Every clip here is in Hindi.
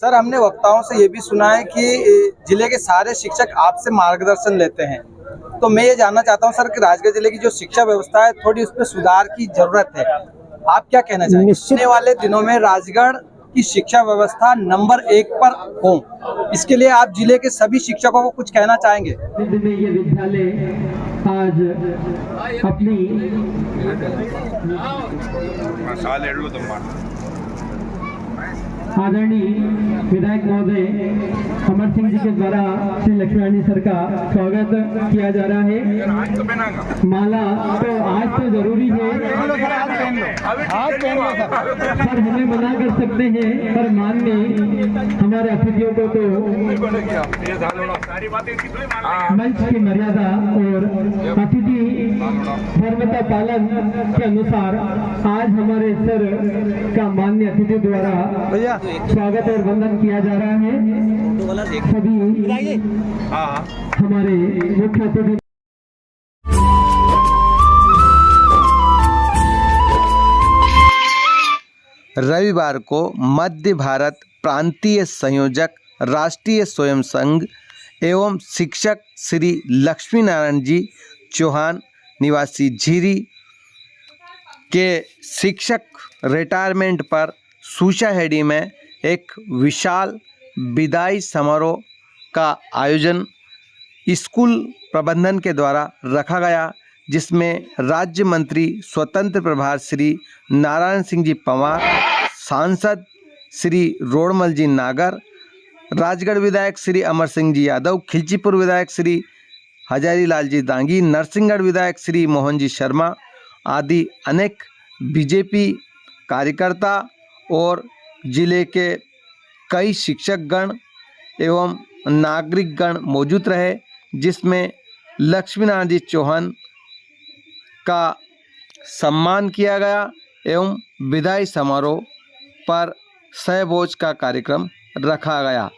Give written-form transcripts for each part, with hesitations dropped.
सर, हमने वक्ताओं से ये भी सुना है कि जिले के सारे शिक्षक आपसे मार्गदर्शन लेते हैं, तो मैं ये जानना चाहता हूँ सर कि राजगढ़ जिले की जो शिक्षा व्यवस्था है थोड़ी उसमें सुधार की जरूरत है। आप क्या कहना चाहेंगे? आने वाले दिनों में राजगढ़ की शिक्षा व्यवस्था नंबर 1 पर हो, इसके लिए आप जिले के सभी शिक्षकों को कुछ कहना चाहेंगे? ये विद्यालय आज अपनी आदरणीय विधायक महोदय अमर सिंह जी के द्वारा श्री लक्ष्मीनारायण सर का स्वागत किया जा रहा है। माला तो आज तो जरूरी है सर, हमें मना कर सकते हैं, पर माननीय हमारे अतिथियों को तो मंच की मर्यादा और अतिथि धर्मता पालन के अनुसार आज हमारे सर का माननीय अतिथि द्वारा स्वागत और वंदन किया जा रहा है। सभी हमारे मुख्य अतिथि रविवार को मध्य भारत प्रांतीय संयोजक राष्ट्रीय स्वयं संघ एवं शिक्षक श्री लक्ष्मीनारायण जी चौहान निवासी झीरी के शिक्षक रिटायरमेंट पर सूचाहेड़ी में एक विशाल विदाई समारोह का आयोजन स्कूल प्रबंधन के द्वारा रखा गया, जिसमें राज्य मंत्री स्वतंत्र प्रभार श्री नारायण सिंह जी पंवार, सांसद श्री रोड़मल जी नागर, राजगढ़ विधायक श्री अमर सिंह जी यादव, खिलचीपुर विधायक श्री हजारी लाल जी दांगी, नरसिंहगढ़ विधायक श्री मोहन जी शर्मा आदि अनेक बीजेपी कार्यकर्ता और जिले के कई शिक्षकगण एवं नागरिकगण मौजूद रहे, जिसमें लक्ष्मीनारायण जी चौहान का सम्मान किया गया एवं विदाई समारोह पर सहभोज का कार्यक्रम रखा गया।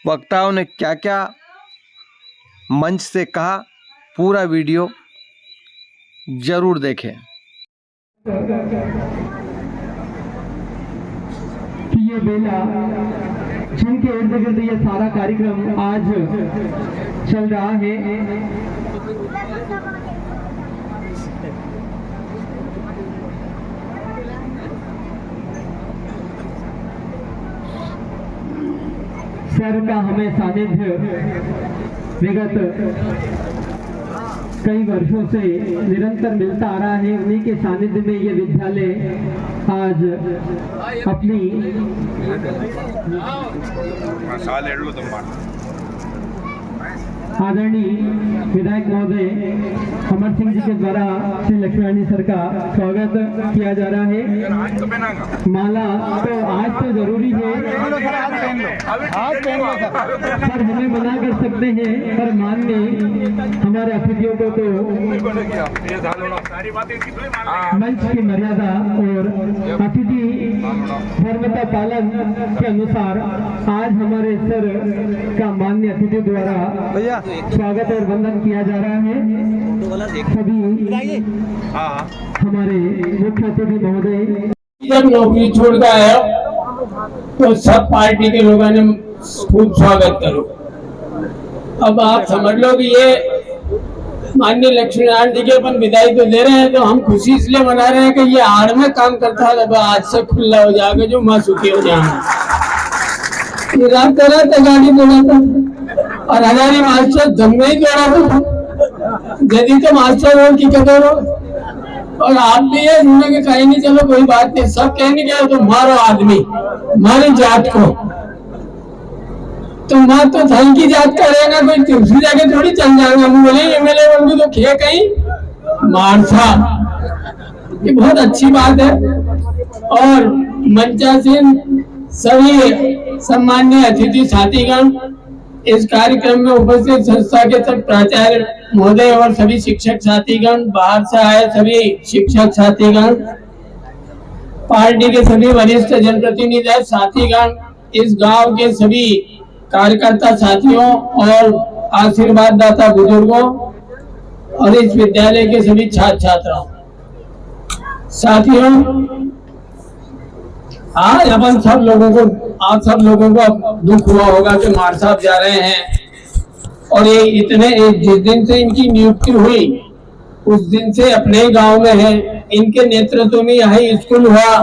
वक्ताओं ने क्या क्या मंच से कहा, पूरा वीडियो जरूर देखें। ये बेला जिनके इर्द गिर्द ये सारा कार्यक्रम आज चल रहा है, सर का हमें सानिध्य विगत कई वर्षों से निरंतर मिलता आ रहा है। उन्हीं के सानिध्य में ये विद्यालय आज अपनी आदरणीय विधायक महोदय अमर सिंह जी के द्वारा श्री लक्ष्मीनारायण सर का स्वागत किया जा रहा है। माला तो आज तो जरूरी है सर, हमें मना कर सकते हैं, पर माननीय हमारे अतिथियों को तो मंच की मर्यादा और अतिथि धर्मता पालन के अनुसार आज हमारे सर का माननीय अतिथि द्वारा स्वागत और वंदन किया जा रहा है। सभी हमारे मुख्य अतिथि महोदय जब नौकरी छोड़ गया है तो सब पार्टी के लोगों ने खूब स्वागत करो। अब आप समझ लो कि ये माननीय लक्ष्मीनारायण जी के अपन विदाई तो दे रहे हैं, तो हम खुशी इसलिए मना रहे हैं कि ये आड़ में काम करता है, अब आज से खुला हो जाएगा जो माँ सुखी हो जाएंगे। रात का रात गाड़ी दौड़ाता और हजारी मास्टर जमने ही दौड़ा था, यदि तो मास्टर हो की कदर हो। और आप भी है उन्होंने कहीं नहीं, चलो कोई बात नहीं, सब कहने गया तो मारो आदमी, मारे जात को, तो माँ तो धन की जात करेगा, कोई दूसरी जगह थोड़ी चल जाएगा। हम बोले एमएलए बन तो खे कहीं मारसा, ये बहुत अच्छी बात है। और मंचासीन सभी सम्माननीय अतिथि साथीगण, इस कार्यक्रम में उपस्थित संस्था के सब प्राचार्य महोदय और सभी शिक्षक साथीगण, बाहर से आए सभी शिक्षक साथीगण, पार्टी के सभी वरिष्ठ जनप्रतिनिधि साथीगण, इस गांव के सभी कार्यकर्ता साथियों और आशीर्वाद दाता बुजुर्गों और इस विद्यालय के सभी छात्र छात्राओं, साथियों, आज अपन सब लोगों को आप सब लोगों को दुख हुआ होगा कि मार साहब जा रहे हैं, और ये जिस दिन से इनकी नियुक्ति हुई उस दिन से अपने ही गांव में है, इनके नेतृत्व में यहाँ स्कूल हुआ,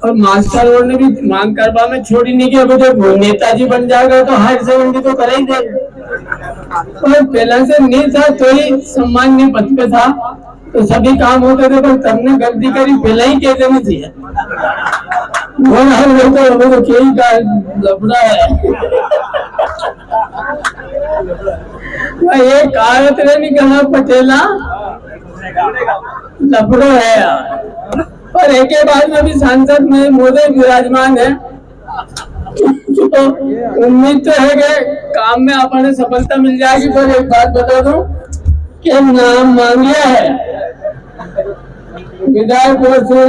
और मास्टरों ने भी मांग करवा में छोड़ी नहीं कि अभी तो नेताजी बन जाएगा तो हायर सेकेंडरी तो कर ही देगा, और पहला से नहीं था तो ही सम्मान्य पद पे था तो सभी काम होते थे, पर तुमने गलती करी पहले ही कह देनी चाहिए। तो कई का लफड़ा है ये कारत नहीं कहना पटेला लफड़ो है यार। पर एक के बाद में भी सांसद में मोदी विराजमान है, तो उम्मीद तो है कि काम में अपने सफलता मिल जाएगी। पर एक बात बता दूं कि नाम मांग लिया है विधायक से,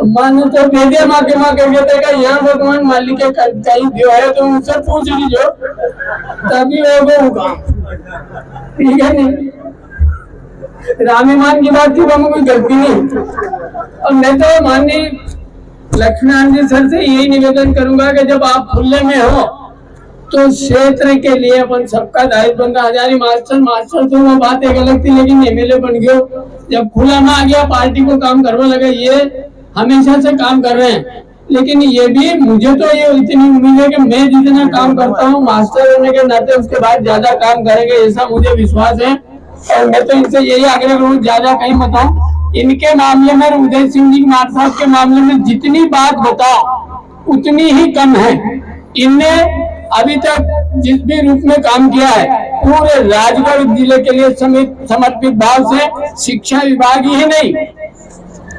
मानो तो दे दिया माँ के कहते का यहाँ भगवान मालिक के कहीं दिया है तो उनसे पूछ लीजिए तभी होगा काम, ठीक है नहीं। रामीमान की बात की वहाँ कोई गलती नहीं, और मैं तो माननीय लक्ष्मीनारायण जी सर से यही निवेदन करूंगा कि जब आप खुले में हो तो क्षेत्र के लिए अपन सबका दायित्व बनता। हजारी मास्टर तो वो बात एक अलग थी, लेकिन एमएलए बन गयो, जब खुला में आ गया पार्टी को काम करने लगा। ये हमेशा से काम कर रहे हैं, लेकिन ये भी मुझे तो ये इतनी उम्मीद है कि मैं जितना काम करता हूँ मास्टर होने के नाते उसके बाद ज्यादा काम करेंगे, ऐसा मुझे विश्वास है। और मैं तो इनसे यही आग्रह करूँ ज्यादा कहीं बताऊं, इनके मामले में उदय सिंह जी कुमार साहब के मामले में जितनी बात बताओ उतनी ही कम है। इनने अभी तक जिस भी रूप में काम किया है पूरे राजगढ़ जिले के लिए समर्पित भाव से शिक्षा विभाग ही नहीं,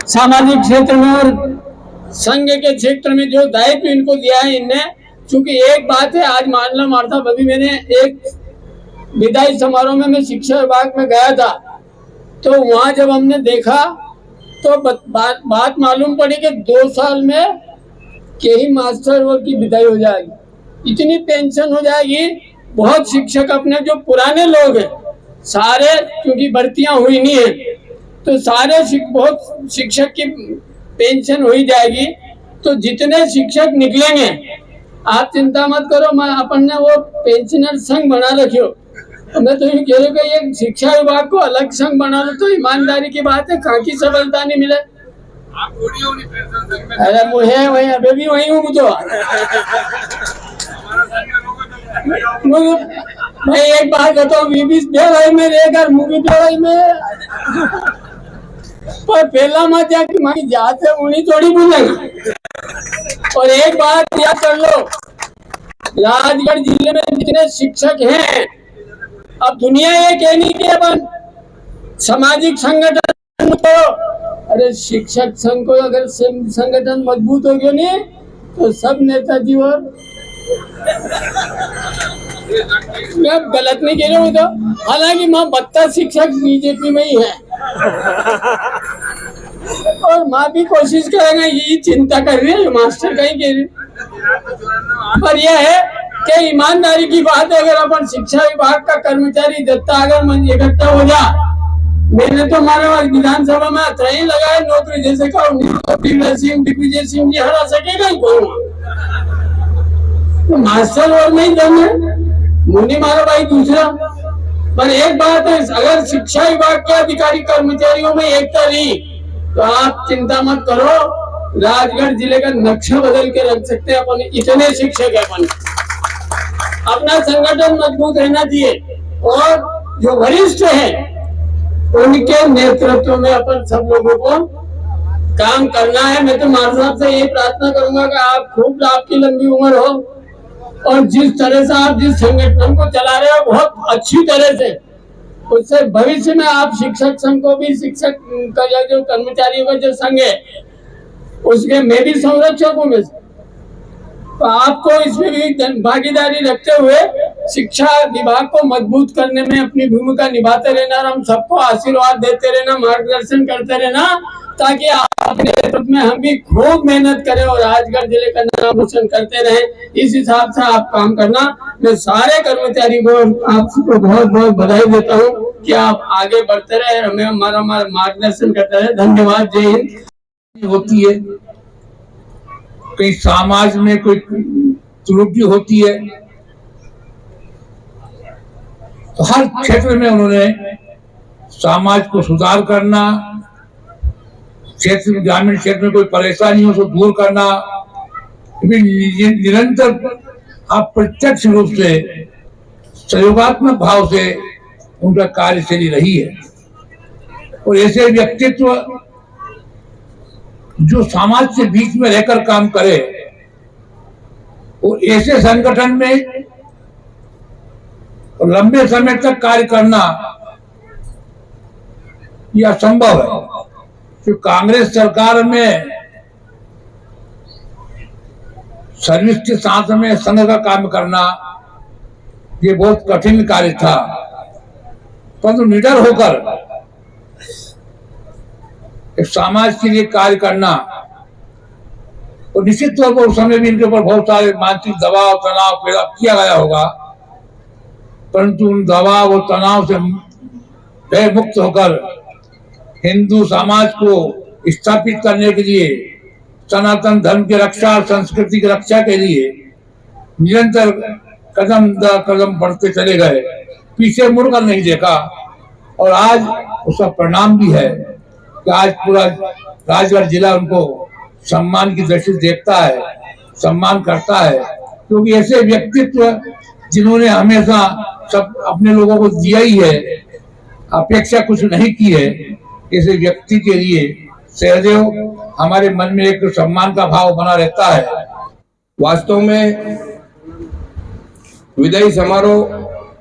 सामाजिक क्षेत्र में और संघ के क्षेत्र में जो दायित्व इनको दिया है इनने। क्योंकि एक बात है, आज मान लो मारता अभी मैंने एक विदाई समारोह में मैं शिक्षा विभाग में गया था, तो वहां जब हमने देखा तो बात मालूम पड़ी कि 2 साल में कई मास्टर वर्ग की विदाई हो जाएगी, इतनी पेंशन हो जाएगी। बहुत शिक्षक अपने जो पुराने लोग हैं सारे, क्योंकि भर्तियां हुई नहीं है तो सारे बहुत शिक्षक की पेंशन हो ही जाएगी। तो जितने शिक्षक निकलेंगे आप चिंता मत करो, मैं अपन ने वो पेंशनर संघ बना रखियो। तो मैं तो ये कह रही हूँ कि ये शिक्षा विभाग को अलग संघ बना लो तो ईमानदारी की बात है, कहाँ की सफलता नहीं मिले। अरे मुझे वही अभी भी वही हूँ तो मैं एक बात बताऊँ, भाई में रहेगा मूवी भाई में पर पहला मत जाते उन्हीं थोड़ी बोलेगा। और एक बात याद कर लो, राजगढ़ जिले में जितने शिक्षक हैं, अब दुनिया ये कहनी कि अपन सामाजिक संगठन तो, अरे शिक्षक संघ को अगर संगठन मजबूत हो गया नहीं तो सब नेताजी और मैं गलत नहीं कह रहा हूँ तो, हालांकि माँ 32 शिक्षक बीजेपी में ही है और माँ भी कोशिश करेंगे, यही चिंता कर रही है मास्टर कहीं कह रही। पर यह है कि ईमानदारी की बात है, अगर अपन शिक्षा विभाग का कर्मचारी दत्ता अगर इकट्ठा हो जा, मैंने तो हमारे विधानसभा में अतराई लगाए नौकरी, जैसे दिग्विजय सिंह जी हरा सकेगा ही कौन, तो मास्टर और नहीं दम है, मुन्नी मारा भाई दूसरा। पर एक बात है, अगर शिक्षा विभाग के अधिकारी कर्मचारियों में एकता रही तो आप चिंता मत करो, राजगढ़ जिले का नक्शा बदल के रख सकते हैं अपन, इतने शिक्षक है अपन। अपना संगठन मजबूत रहना चाहिए और जो वरिष्ठ है उनके नेतृत्व में अपन सब लोगों को काम करना है। मैं तो मार साहब से यही प्रार्थना करूंगा कि आप खूब आपकी लंबी उम्र हो और जिस तरह से आप जिस संगठन को चला रहे हो बहुत अच्छी तरह से, उससे भविष्य में आप शिक्षक संघ को भी, शिक्षक का जो कर्मचारियों का जो संघ है उसके मैं भी संरक्षक हूँ, तो आपको इसमें भी भागीदारी रखते हुए शिक्षा विभाग को मजबूत करने में अपनी भूमिका निभाते रहना और हम सबको आशीर्वाद देते रहना, मार्गदर्शन करते रहना, ताकि अपने नेतृत्व में हम भी खूब मेहनत करें और राजगढ़ जिले का नाम रोशन करते रहें। इस हिसाब से आप काम करना। मैं सारे कर्मचारी को आपको बहुत बहुत बधाई देता हूँ कि आप आगे बढ़ते रहे, हमें हमारा मार्गदर्शन करते रहे। धन्यवाद। जय हिंद। होती है कहीं समाज में कोई त्रुटि होती है तो हर क्षेत्र में उन्होंने समाज को सुधार करना, क्षेत्र ग्रामीण क्षेत्र में कोई परेशानी हो तो दूर करना, निरंतर अप्रत्यक्ष रूप से सहयोगात्मक भाव से उनका कार्यशैली रही है। और ऐसे व्यक्तित्व जो समाज से बीच में रहकर काम करे और ऐसे संगठन में लंबे समय तक कार्य करना यह असंभव है। जो कांग्रेस सरकार में सर्विस के साथ में संघ का काम करना ये बहुत कठिन कार्य था, परंतु निडर होकर एक समाज के लिए कार्य करना, और निश्चित तौर पर उस समय भी इनके ऊपर बहुत सारे मानसिक दबाव तनाव पैदा किया गया होगा, परंतु उन दबाव और तनाव से भय मुक्त होकर हिंदू समाज को स्थापित करने के लिए, सनातन धर्म की रक्षा और संस्कृति की रक्षा के लिए निरंतर कदम दर कदम बढ़ते चले गए, पीछे मुड़कर नहीं देखा। और आज उसका परिणाम भी है कि आज पूरा राजगढ़ जिला उनको सम्मान की दृष्टि से देखता है, सम्मान करता है, क्योंकि ऐसे व्यक्तित्व जिन्होंने हमेशा सब अपने लोगों को दिया ही है, अपेक्षा कुछ नहीं की है, ऐसे व्यक्ति के लिए सहदेव हमारे मन में एक सम्मान का भाव बना रहता है। वास्तव में विदाई समारोह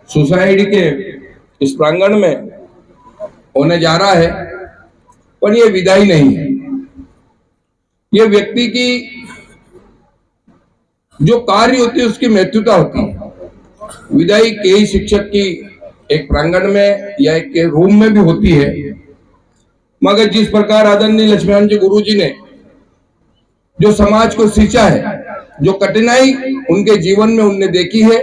सोसाइटी के इस प्रांगण में होने जा रहा है, पर यह विदाई नहीं है। यह व्यक्ति की जो कार्य होती है उसकी महत्वता होती है। विदाई कई शिक्षक की एक प्रांगण में या एक रूम में भी होती है, मगर जिस प्रकार आदरणीय लक्ष्मीनारायण जी गुरु जी ने जो समाज को सींचा है, जो कठिनाई उनके जीवन में उनने देखी है,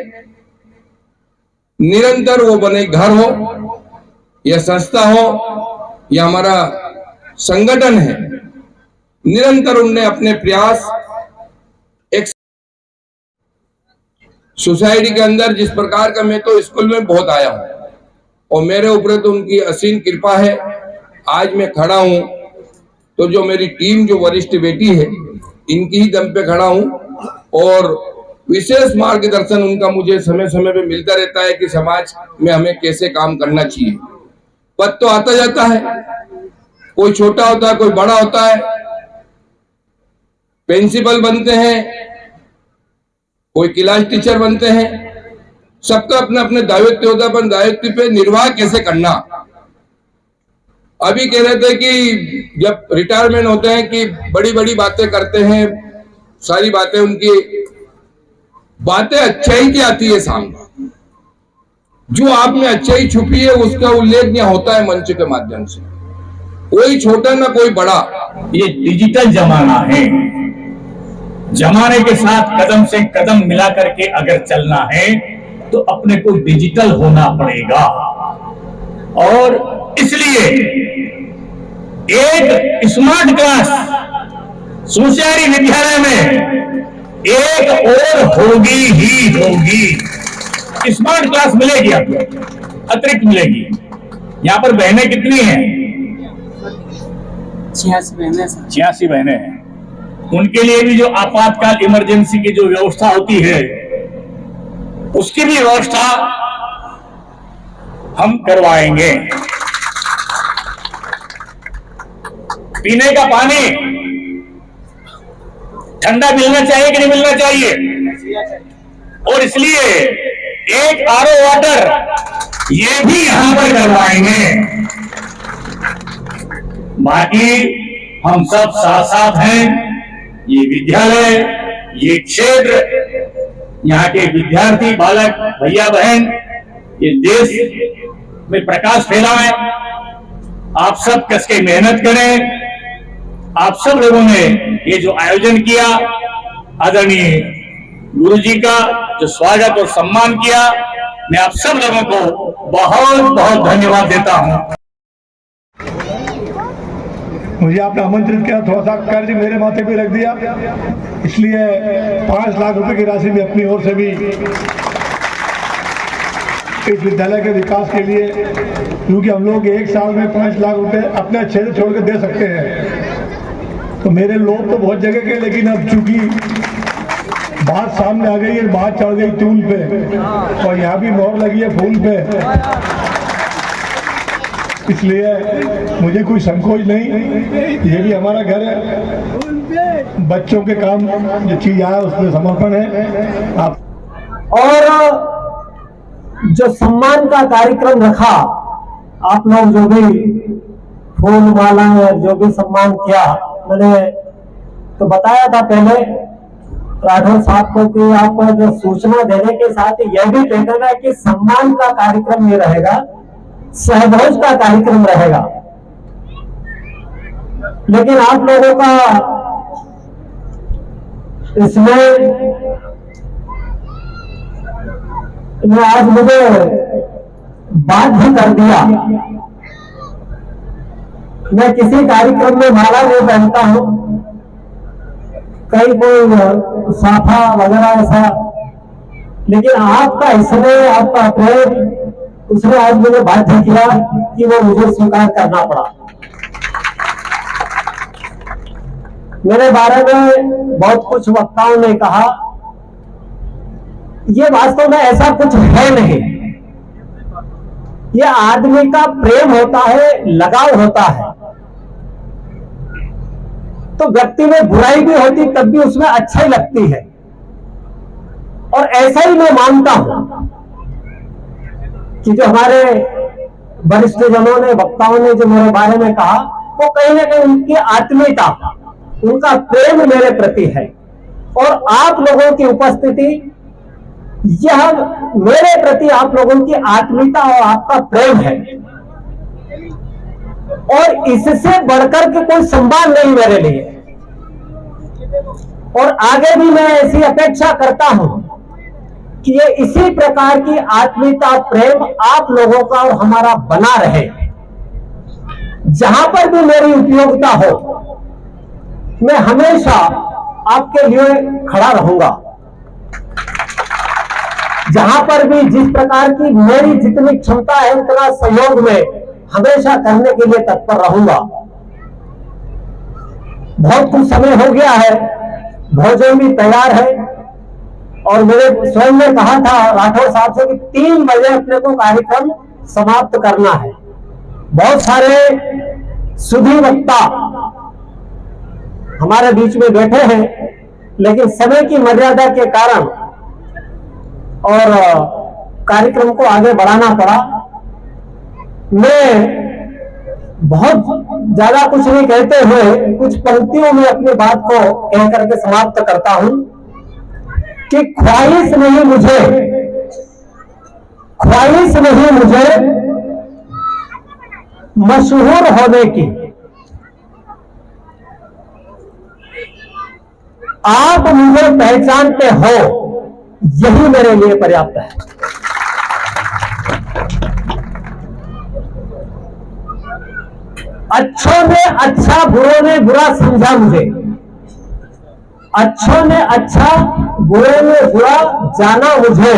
निरंतर वो बने घर हो या संस्था हो या हमारा संगठन है, निरंतर उनने अपने प्रयास एक सोसाइटी के अंदर जिस प्रकार का, मैं तो स्कूल में बहुत आया हूं और मेरे ऊपर तो उनकी असीम कृपा है। आज मैं खड़ा हूं तो जो मेरी टीम जो वरिष्ठ बेटी है इनकी ही दम पे खड़ा हूं और विशेष मार्गदर्शन उनका मुझे समय समय पे मिलता रहता है कि समाज में हमें कैसे काम करना चाहिए। पद तो आता जाता है, कोई छोटा होता है, कोई बड़ा होता है, प्रिंसिपल बनते हैं, कोई क्लास टीचर बनते हैं, सबका अपना अपने दायित्व होता है, पर दायित्व पे निर्वाह कैसे करना। अभी कह रहे थे कि जब रिटायरमेंट होते हैं कि बड़ी बड़ी बातें करते हैं, सारी बातें उनकी बातें अच्छाई की आती है सामने, जो आप में अच्छाई छुपी है उसका उल्लेख यहाँ होता है मंच के माध्यम से। कोई छोटा ना कोई बड़ा। ये डिजिटल जमाना है, जमाने के साथ कदम से कदम मिला करके अगर चलना है तो अपने को डिजिटल होना पड़ेगा। और इसलिए एक स्मार्ट क्लास सोसायटी विद्यालय में एक और होगी ही होगी। स्मार्ट क्लास मिलेगी, आपको अतिरिक्त मिलेगी। यहाँ पर बहनें कितनी हैं? 86 बहनें हैं। उनके लिए भी जो आपातकाल इमरजेंसी की जो व्यवस्था होती है उसकी भी व्यवस्था हम करवाएंगे। पीने का पानी ठंडा मिलना चाहिए कि नहीं मिलना चाहिए, और इसलिए एक आरओ वाटर ये भी यहां पर करवाएंगे। बाकी हम सब साथ साथ हैं। ये विद्यालय, ये क्षेत्र, यहाँ के विद्यार्थी बालक भैया बहन ये देश में प्रकाश फैलाएं। आप सब कस के मेहनत करें। आप सब लोगों ने ये जो आयोजन किया, आदरणीय गुरु जी का जो स्वागत और सम्मान किया, मैं आप सब लोगों को बहुत बहुत धन्यवाद देता हूं। मुझे आपने आमंत्रित किया, थोड़ा सा कर्ज मेरे माथे पे रख दिया, इसलिए 5 लाख रुपए की राशि मैं अपनी ओर से भी इस विद्यालय के विकास के लिए, क्योंकि हम लोग एक साल में 5 लाख रुपए अपने क्षेत्र छोड़ के दे सकते हैं, तो मेरे लोग तो बहुत जगह के, लेकिन अब चूंकि बात सामने आ गई है, बात चढ़ गई टूल पे और यहाँ भी मोहर लगी है फूल पे, इसलिए मुझे कोई संकोच नहीं, ये भी हमारा घर है, बच्चों के काम जो चीज आया उसमें समर्पण है। आप और जो सम्मान का कार्यक्रम रखा, आप लोग जो भी फूल माला जो भी सम्मान किया, मैंने तो बताया था पहले राठौर साहब को कि आप जो सूचना देने के साथ यह भी कह देना कि सम्मान का कार्यक्रम ये रहेगा, सहभोज का कार्यक्रम रहेगा, लेकिन आप लोगों का इसमें आज मुझे बाध्य कर दिया। मैं किसी कार्यक्रम में माला नहीं पहनता हूं, कहीं कोई साफा वगैरह ऐसा, लेकिन आपका इसमें आपका प्रेम उसने आज मुझे बाध्य किया कि वो मुझे स्वीकार करना पड़ा। मेरे बारे में बहुत कुछ वक्ताओं ने कहा, ये वास्तव में ऐसा कुछ है नहीं, ये आदमी का प्रेम होता है, लगाव होता है, तो व्यक्ति में बुराई भी होती तब भी उसमें अच्छाई लगती है, और ऐसा ही मैं मानता हूं कि जो हमारे वरिष्ठ जनों ने, वक्ताओं ने जो मेरे बारे में कहा, वो कहीं ना कहीं उनकी आत्मीयता, उनका प्रेम मेरे प्रति है, और आप लोगों की उपस्थिति, यह मेरे प्रति आप लोगों की आत्मीयता और आपका प्रेम है, और इससे बढ़कर के कोई सम्मान नहीं मेरे लिए। और आगे भी मैं ऐसी अपेक्षा करता हूं कि ये इसी प्रकार की आत्मीयता, प्रेम आप लोगों का और हमारा बना रहे। जहां पर भी मेरी उपयोगिता हो, मैं हमेशा आपके लिए खड़ा रहूंगा। जहां पर भी जिस प्रकार की मेरी जितनी क्षमता है, उतना सहयोग में हमेशा करने के लिए तत्पर रहूंगा। बहुत कुछ समय हो गया है, भोजन भी तैयार है, और मैंने स्वयं ने कहा था राठौर साहब से कि 3 बजे अपने को कार्यक्रम समाप्त करना है। बहुत सारे सुधी वक्ता हमारे बीच में बैठे हैं, लेकिन समय की मर्यादा के कारण और कार्यक्रम को आगे बढ़ाना पड़ा। मैं बहुत ज्यादा कुछ नहीं कहते हुए कुछ पंक्तियों में अपनी बात को कह करके समाप्त करता हूं कि ख्वाहिश नहीं मुझे मशहूर होने की, आप मुझे पहचानते हो, यही मेरे लिए पर्याप्त है। अच्छों ने अच्छा, बुरों ने बुरा समझा मुझे, अच्छों ने अच्छा, बुरे ने बुरा जाना मुझे,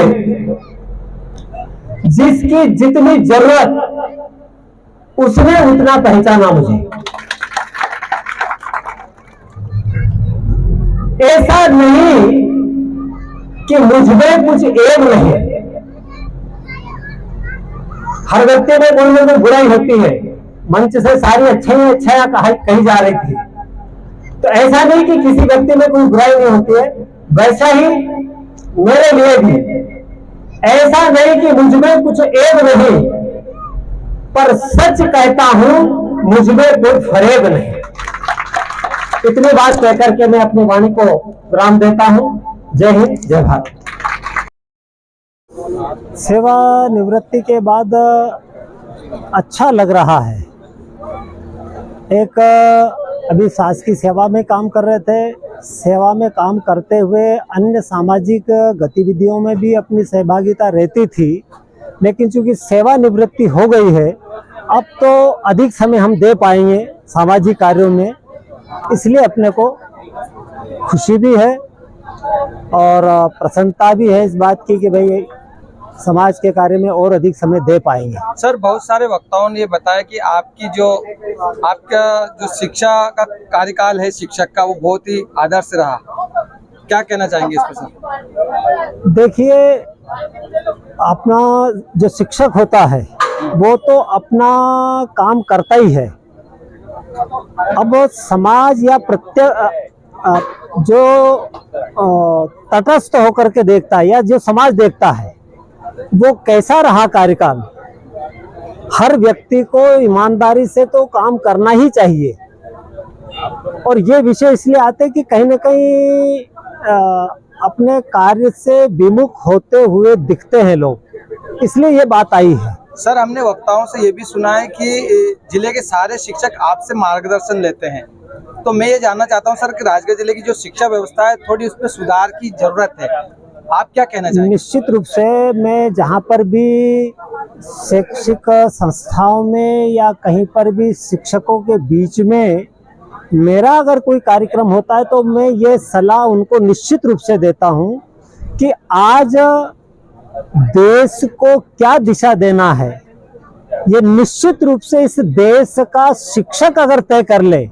जिसकी जितनी जरूरत उसने उतना पहचाना मुझे। ऐसा नहीं कि मुझमें कुछ ऐब नहीं, हर व्यक्ति में कोई ना कोई बुराई होती है। मंच से सारी अच्छाइयां कही जा रही थी, तो ऐसा नहीं कि किसी व्यक्ति में कोई बुराई नहीं होती है। वैसा ही मेरे लिए भी ऐसा नहीं कि मुझमें कुछ ऐब नहीं, पर सच कहता हूं मुझमें कोई फरेब नहीं। इतनी बात कहकर के मैं अपनी वाणी को विराम देता हूं। जय हिंद, जय भारत। सेवा निवृत्ति के बाद अच्छा लग रहा है। एक अभी शासकीय सेवा में काम कर रहे थे, सेवा में काम करते हुए अन्य सामाजिक गतिविधियों में भी अपनी सहभागिता रहती थी, लेकिन चूंकि सेवा निवृत्ति हो गई है, अब तो अधिक समय हम दे पाएंगे सामाजिक कार्यों में, इसलिए अपने को खुशी भी है और प्रसन्नता भी है इस बात की कि भाई समाज के कार्य में और अधिक समय दे पाएंगे। सर, बहुत सारे वक्ताओं ने ये बताया कि आपका जो शिक्षा का कार्यकाल है शिक्षक का, वो बहुत ही आदर्श रहा। क्या कहना चाहेंगे इस पर सर? देखिए, अपना जो शिक्षक होता है वो तो अपना काम करता ही है। अब समाज या जो तटस्थ होकर के देखता है या जो समाज देखता है वो कैसा रहा कार्यकाल, हर व्यक्ति को ईमानदारी से तो काम करना ही चाहिए। और ये विषय इसलिए आते कि कहीं न कहीं अपने कार्य से विमुख होते हुए दिखते हैं लोग, इसलिए ये बात आई है। सर, हमने वक्ताओं से ये भी सुना है कि जिले के सारे शिक्षक आपसे मार्गदर्शन लेते हैं, तो मैं ये जानना चाहता हूँ सर कि राजगढ़ जिले की जो शिक्षा व्यवस्था है थोड़ी उसमें सुधार की जरूरत है, आप क्या कहना चाहेंगे? निश्चित रूप से मैं जहाँ पर भी शैक्षिक संस्थाओं में या कहीं पर भी शिक्षकों के बीच में मेरा अगर कोई कार्यक्रम होता है तो मैं ये सलाह उनको निश्चित रूप से देता हूँ कि आज देश को क्या दिशा देना है, ये निश्चित रूप से इस देश का शिक्षक अगर तय कर ले,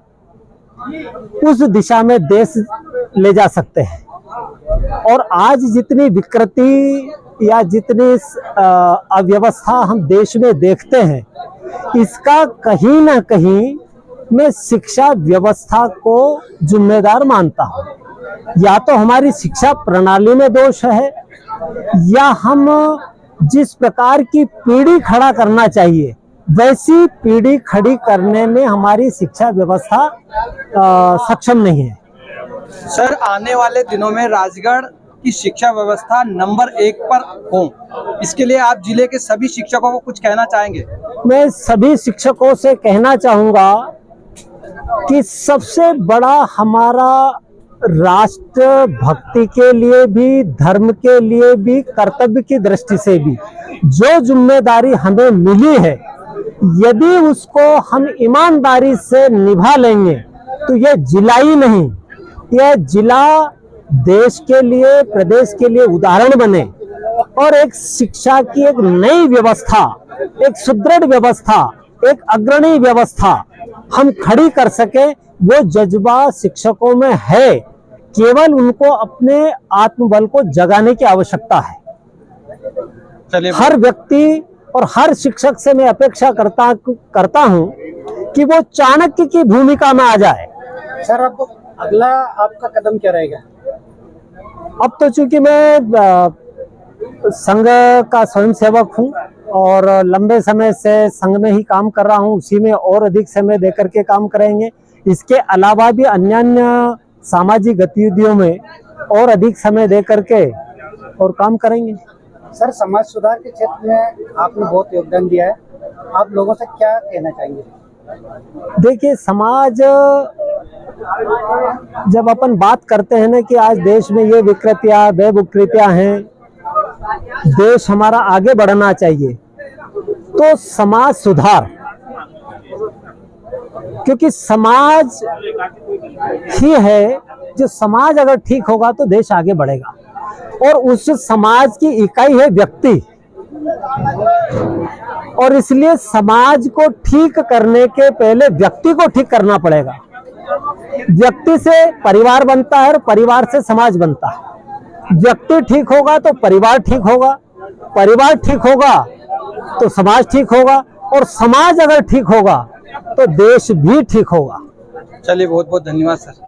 उस दिशा में देश ले जा सकते हैं। और आज जितनी विकृति या जितनी अव्यवस्था हम देश में देखते हैं, इसका कहीं ना कहीं मैं शिक्षा व्यवस्था को जिम्मेदार मानता हूँ। या तो हमारी शिक्षा प्रणाली में दोष है, या हम जिस प्रकार की पीढ़ी खड़ा करना चाहिए वैसी पीढ़ी खड़ी करने में हमारी शिक्षा व्यवस्था सक्षम नहीं है। सर, आने वाले दिनों में राजगढ़ की शिक्षा व्यवस्था नंबर 1 पर हो, इसके लिए आप जिले के सभी शिक्षकों को कुछ कहना चाहेंगे? मैं सभी शिक्षकों से कहना चाहूँगा कि सबसे बड़ा हमारा राष्ट्र भक्ति के लिए भी, धर्म के लिए भी, कर्तव्य की दृष्टि से भी जो जिम्मेदारी हमें मिली है, यदि उसको हम ईमानदारी से निभा लेंगे तो ये जिला ही नहीं, यह जिला देश के लिए, प्रदेश के लिए उदाहरण बने और एक शिक्षा की एक नई व्यवस्था, एक सुदृढ़ व्यवस्था, एक अग्रणी व्यवस्था हम खड़ी कर सके। वो जज्बा शिक्षकों में है, केवल उनको अपने आत्मबल को जगाने की आवश्यकता है। हर व्यक्ति और हर शिक्षक से मैं अपेक्षा करता हूं कि वो चाणक्य की भूमिका में आ जाए। सर, अब अगला आपका कदम क्या रहेगा? अब तो चूंकि मैं संघ का स्वयंसेवक हूं और लंबे समय से संघ में ही काम कर रहा हूं, उसी में और अधिक समय देकर के काम करेंगे। इसके अलावा भी अन्य सामाजिक गतिविधियों में और अधिक समय दे करके और काम करेंगे। सर, समाज सुधार के क्षेत्र में आपने बहुत योगदान दिया है, आप लोगों से क्या कहना चाहेंगे? देखिए, समाज जब अपन बात करते हैं ना कि आज देश में ये विकृतियां, वे विकृतियां हैं, देश हमारा आगे बढ़ना चाहिए, तो समाज सुधार, क्योंकि समाज ही है, जो समाज अगर ठीक होगा तो देश आगे बढ़ेगा। और उस समाज की इकाई है व्यक्ति, और इसलिए समाज को ठीक करने के पहले व्यक्ति को ठीक करना पड़ेगा। व्यक्ति से परिवार बनता है और परिवार से समाज बनता है। व्यक्ति ठीक होगा तो परिवार ठीक होगा, परिवार ठीक होगा तो समाज ठीक होगा, और समाज अगर ठीक होगा तो देश भी ठीक होगा। चलिए, बहुत बहुत धन्यवाद सर।